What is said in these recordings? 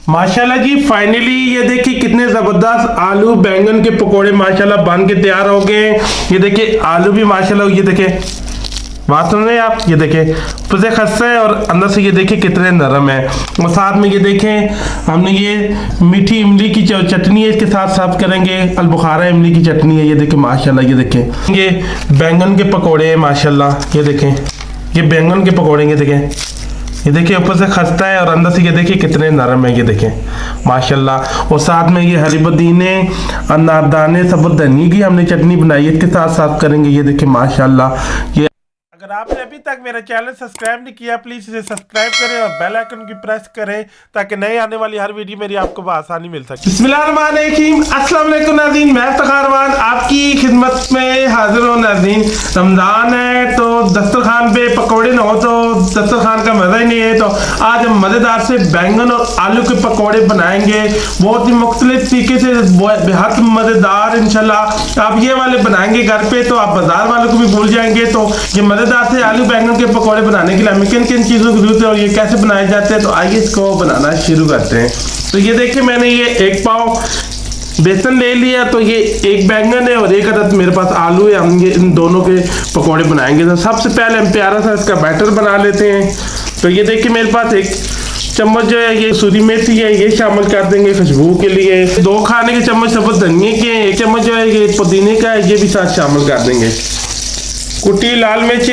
माशाल्लाह जी, फाइनली ये देखिए कितने जबरदस्त आलू बैंगन के पकोड़े माशाल्लाह बन के तैयार हो गए। ये देखिए आलू भी माशाल्लाह, ये देखिए बात सुन रहे हैं आप, ये देखिए ऊपर से खस्ता है और अंदर से ये देखिए कितने नरम है। और साथ में ये देखें हमने ये मीठी इमली की चटनी है, इसके साथ सर्व करेंगे। अलबुखारा इमली की चटनी है, ये देखिए माशाल्लाह। ये देखें ये बैंगन के पकोड़े हैं माशाल्लाह। ये देखें ये बैंगन के पकोड़े, ये देखें, ये देखिए ऊपर से खस्ता है और अंदर से ये देखिए कितने नरम है, ये देखें माशाल्लाह। और साथ में ये हरी पुदीने, अनारदाने, सबूत धनिया की हमने चटनी बनाई है, इसके साथ सर्व करेंगे। ये देखिए माशाल्लाह। ये अगर आपने अभी तक मेरा चैनल सब्सक्राइब नहीं किया, प्लीज इसे सब्सक्राइब करें और बेल आइकन की प्रेस करें ताकि नए आने वाली हर वीडियो मेरी आपको आसानी मिल सके। बिस्मिल्लाहिर्रहमानिर्रहीम, अस्सलाम वालेकुम नाज़रीन, मैं इफ्तिखार आपकी खिदमत में हाजिर हूँ। नाज़रीन रमजान है तो दस्तरखान पे पकौड़े ना हो तो दस्तरखान का मजा ही नहीं है। तो आज हम मजेदार से बैंगन और आलू के पकौड़े बनाएंगे, बहुत ही मुख्तलिफ तरीके से, बेहद मजेदार। इंशाल्लाह आप ये वाले बनाएंगे घर पे तो आप बाजार वालों को भी भूल जाएंगे। तो ये मजेदार से आलू बैंगन के पकौड़े बनाने के लिए हमें किन किन चीजों की जरूरत है और ये कैसे बनाए जाते हैं, तो आइए इसको बनाना शुरू करते हैं। तो ये देखिए मैंने ये 1 पाव बेसन ले लिया, तो ये 1 बैंगन है और 1 अदद मेरे पास आलू है। हम ये इन दोनों के पकौड़े बनाएंगे। तो सबसे पहले हम प्यारा सा इसका बैटर बना लेते हैं। तो ये देखिए मेरे पास 1 चम्मच जो है ये सूरी मेथी है, ये शामिल कर देंगे खुशबू के लिए। 2 खाने के चम्मच सबूत धनिया के, 1 चम्मच जो है ये पुदीने का है, ये भी साथ शामिल कर देंगे। कुटी लाल मिर्च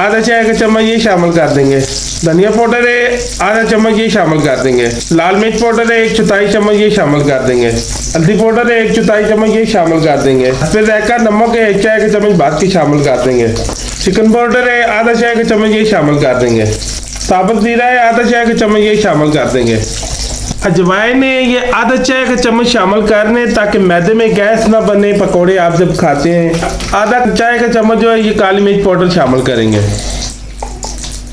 आधा चाय का चम्मच ये शामिल कर देंगे। धनिया पाउडर है आधा चम्मच ये शामिल कर देंगे। लाल मिर्च पाउडर है 1/4 चम्मच ये शामिल कर देंगे। हल्दी पाउडर है 1/4 चम्मच ये शामिल कर देंगे। फिर रहकर नमक है 1 चाय का चम्मच बात की शामिल कर देंगे। चिकन पाउडर है आधा चाय का चम्मच ये शामिल कर देंगे। साबुत जीरा है आधा चाय का चम्मच ये शामिल कर देंगे। अजवाइन है ये आधा चाय का चम्मच शामिल करने ताकि मैदे में गैस ना बने पकोड़े आप जब खाते हैं। आधा चाय का चम्मच जो है ये काली मिर्च पाउडर शामिल करेंगे।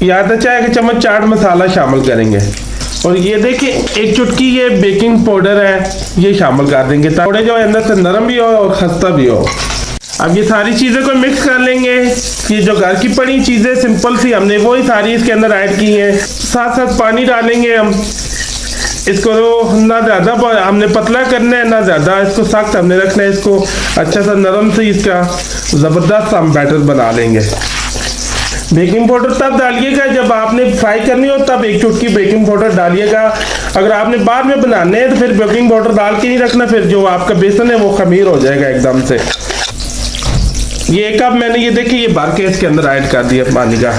ये आधा चाय का चम्मच चाट मसाला शामिल करेंगे। और ये देखिए 1 चुटकी ये बेकिंग पाउडर है, ये शामिल कर देंगे ताकि जो अंदर से नरम भी हो और खस्ता भी हो। अब ये सारी चीज़ों को मिक्स कर लेंगे। ये जो घर की पड़ी चीज़ें सिंपल सी हमने वही सारी इसके अंदर ऐड की हैं। साथ साथ पानी डालेंगे हम। इसको ना ज़्यादा हमने पतला करना है ना ज़्यादा इसको सख्त हमने रखना है। इसको अच्छा सा नरम से इसका ज़बरदस्त हम बैटर बना लेंगे। बेकिंग पाउडर तब डालिएगा जब आपने फ्राई करनी हो, तब 1 चुटकी बेकिंग पाउडर डालिएगा। अगर आपने बाद में बनाने हैं तो फिर बेकिंग पाउडर डाल के नहीं रखना, फिर जो आपका बेसन है वो खमीर हो जाएगा एकदम से। ये 1 कप मैंने ये देखिए ये भर के इसके अंदर ऐड कर दिया पानी का।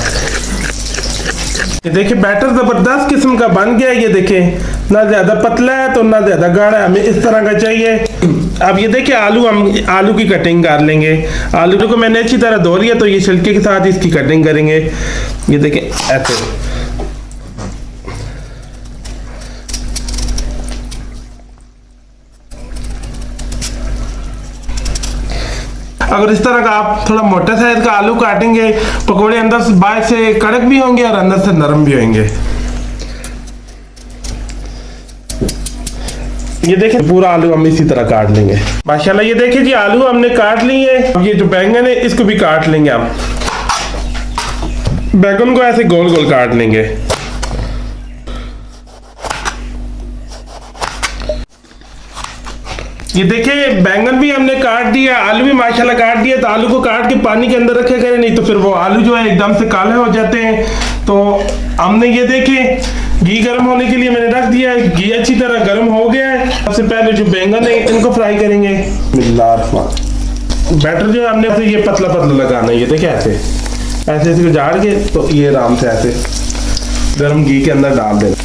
ये देखिए बैटर जबरदस्त किस्म का बन गया है। ये देखें ना ज्यादा पतला है तो ना ज्यादा गाढ़ा है, हमें इस तरह का चाहिए। अब ये देखिए हम आलू की कटिंग कर लेंगे। आलू को मैंने अच्छी तरह धो लिया, तो ये छिलके के साथ इसकी कटिंग करेंगे। ये देखें ऐसे। अगर इस तरह का आप थोड़ा मोटा साइज का आलू काटेंगे, पकोड़े अंदर से बाहर से कड़क भी होंगे और अंदर से नरम भी होंगे। ये देखिए पूरा आलू हम इसी तरह काट लेंगे माशाल्लाह। ये देखिए जी आलू हमने काट लिए। अब ये जो बैंगन है इसको भी काट लेंगे हम। बैंगन को ऐसे गोल गोल काट लेंगे। ये देखिए बैंगन भी हमने काट दिया, आलू भी माशाल्लाह काट दिया। तो आलू को काट के पानी के अंदर रखे करें, नहीं तो फिर वो आलू जो है एकदम से काले हो जाते हैं। तो हमने ये देखिए घी गर्म होने के लिए मैंने रख दिया है। घी अच्छी तरह गर्म हो गया है। सबसे पहले जो बैंगन है इनको फ्राई करेंगे। बैटर जो हमने ये पतला पतला लगाना है। ये देखिए ऐसे ऐसे इसको झाड़ के तो ये आराम से ऐसे गर्म घी के अंदर डाल देना।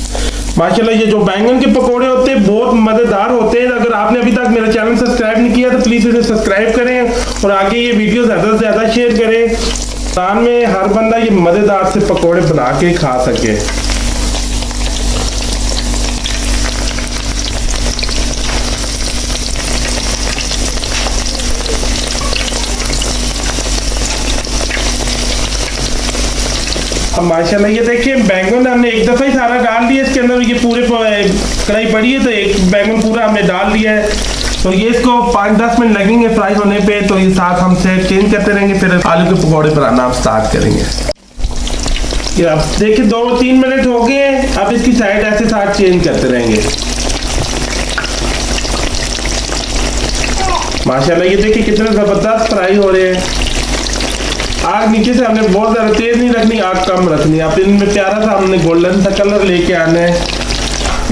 माशाल्लाह ये जो बैंगन के पकोड़े होते हैं बहुत मज़ेदार होते हैं। अगर आपने अभी तक मेरा चैनल सब्सक्राइब नहीं किया तो प्लीज़ इसे सब्सक्राइब करें और आगे ये वीडियो ज़्यादा से ज़्यादा शेयर करें। रमज़ान में हर बंदा ये मज़ेदार से पकोड़े बना के खा सके। माशाल्लाह ये देखिए बैंगन हमने एक दफ़ा ही सारा डाल दिया इसके अंदर। ये पूरे कढ़ाई पड़ी है तो 1 बैंगन पूरा हमने डाल दिया है। तो ये इसको 5-10 मिनट लगेंगे फ्राई होने पे। तो ये साथ हम से चेंज करते रहेंगे, फिर आलू के पकौड़े बनाना आप स्टार्ट करेंगे। ये अब देखिए 2-3 मिनट हो गए हैं। अब इसकी साइड ऐसे साथ चेंज करते रहेंगे। माशाल्लाह ये देखिए कितने जबरदस्त फ्राई हो रहे हैं। आग नीचे से हमने बहुत ज्यादा तेज नहीं रखनी, आग कम रखनी है। अब इनमें प्यारा सा हमने गोल्डन सा कलर लेके आना है।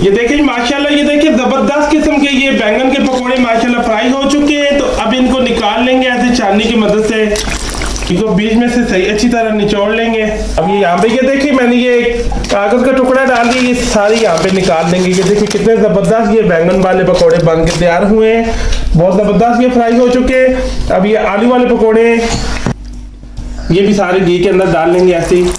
ये देखिए माशाल्लाह, ये देखिए जबरदस्त किस्म के ये बैंगन के पकोड़े माशाल्लाह फ्राई हो चुके हैं। तो अब इनको निकाल लेंगे ऐसे छाननी की मदद से। इनको बीच में से सही अच्छी तरह निचोड़ लेंगे। अब ये यहाँ पे ये देखिए मैंने ये कागज का टुकड़ा डाल दिया, ये सारी यहाँ पे निकाल लेंगे। ये देखिए कितने जबरदस्त ये बैंगन वाले पकोड़े बन के तैयार हुए हैं। बहुत जबरदस्त ये फ्राई हो चुके हैं। अब ये आलू वाले पकोड़े ये भी सारे घी के अंदर डाल लेंगे ऐसे ही।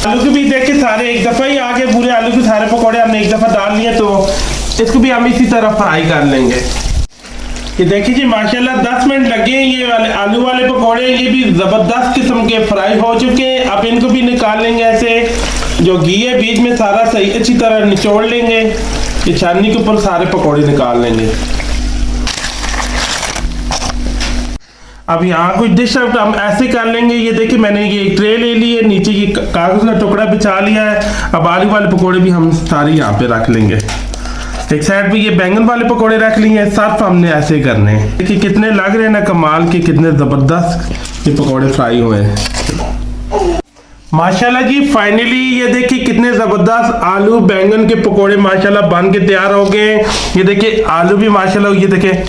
आलू के भी देखिए सारे एक दफा ही आगे पूरे आलू के सारे पकोड़े हमने एक दफा डाल लिए। तो इसको भी हम इसी तरह फ्राई कर लेंगे। ये देखिए जी माशाल्लाह 10 मिनट लगे हैं। ये वाले आलू वाले पकोड़े ये भी जबरदस्त किस्म के फ्राई हो चुके हैं। अब इनको भी निकाल लेंगे ऐसे। जो घी है बीच में सारा सही अच्छी तरह निचोड़ लेंगे। ये छाननी के ऊपर सारे पकोड़े निकाल लेंगे। अब यहाँ कुछ डिश हम ऐसे कर लेंगे। ये देखिए मैंने ये एक ट्रे ले ली है, नीचे ये कागज का टुकड़ा बिछा लिया है। अब आलू वाले पकोड़े भी हम सारे यहाँ पे रख लेंगे। एक साइड पे ये बैंगन वाले पकोड़े रख लिए हैं। सब हमने ऐसे करने हैं। देखिए कितने लग रहे हैं ना कमाल के, कितने जबरदस्त ये पकोड़े फ्राई हुए हैं। माशाल्लाह जी फाइनली ये देखिए कितने जबरदस्त आलू बैंगन के पकोड़े माशाल्लाह बन के तैयार हो गए। ये देखिए आलू भी माशाल्लाह, ये देखिए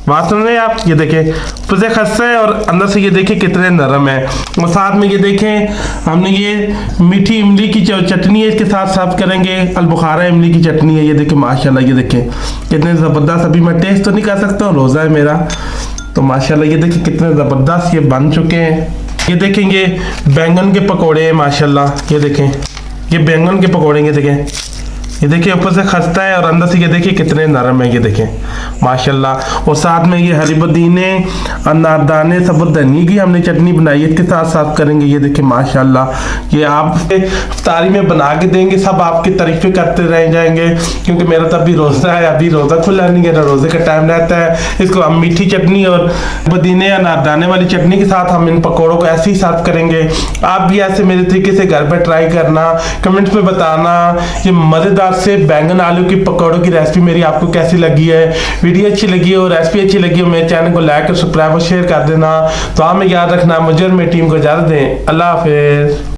बात सुन रहे हैं आप, ये देखें ऊपर से खस्ता है और अंदर से ये देखें कितने नरम है। और साथ में ये देखें हमने ये मीठी इमली की चटनी है इसके साथ सर्व करेंगे। अलबुखारा इमली की चटनी है। ये देखें माशाल्लाह, ये देखें कितने ज़बरदस्त। अभी मैं टेस्ट तो नहीं कर सकता हूँ, रोज़ा है मेरा। तो माशाल्लाह ये देखें कितने ज़बरदस्त ये बन चुके हैं। ये देखेंगे बैंगन के पकौड़े हैं माशाल्लाह। ये देखें ये बैंगन के पकौड़े, ये देखें ये देखिए ऊपर से खस्ता है और अंदर से ये देखिए कितने नरम है। ये देखें माशाल्लाह। और साथ में ये हरी पुदीने अनारदाने सबूत धनिया की हमने चटनी बनाई है, इसके साथ साथ करेंगे। ये देखिए माशाल्लाह, ये आप इफ्तारी में बना के देंगे, सब आपकी तारीफें करते रह जाएंगे। क्योंकि मेरा तो अभी रोज़ा है, अभी रोज़ा खुला नहीं है ना, रोज़े का टाइम रहता है। इसको हम मीठी चटनी और पुदीने अनारदाने वाली चटनी के साथ हम इन पकौड़ों को ऐसे ही सर्व करेंगे। आप भी ऐसे मेरे तरीके से घर पर ट्राई करना, कमेंट्स में बताना ये मज़ेदार से बैंगन आलू की पकौड़ों की रेसिपी मेरी आपको कैसी लगी है। वीडियो अच्छी लगी हो, रेसिपी अच्छी लगी हो, मेरे चैनल को लाइक और सब्सक्राइब और शेयर कर देना। तो हमें याद रखना, मुझे और मेरी टीम को इजाजत दें। अल्लाह हाफिज़।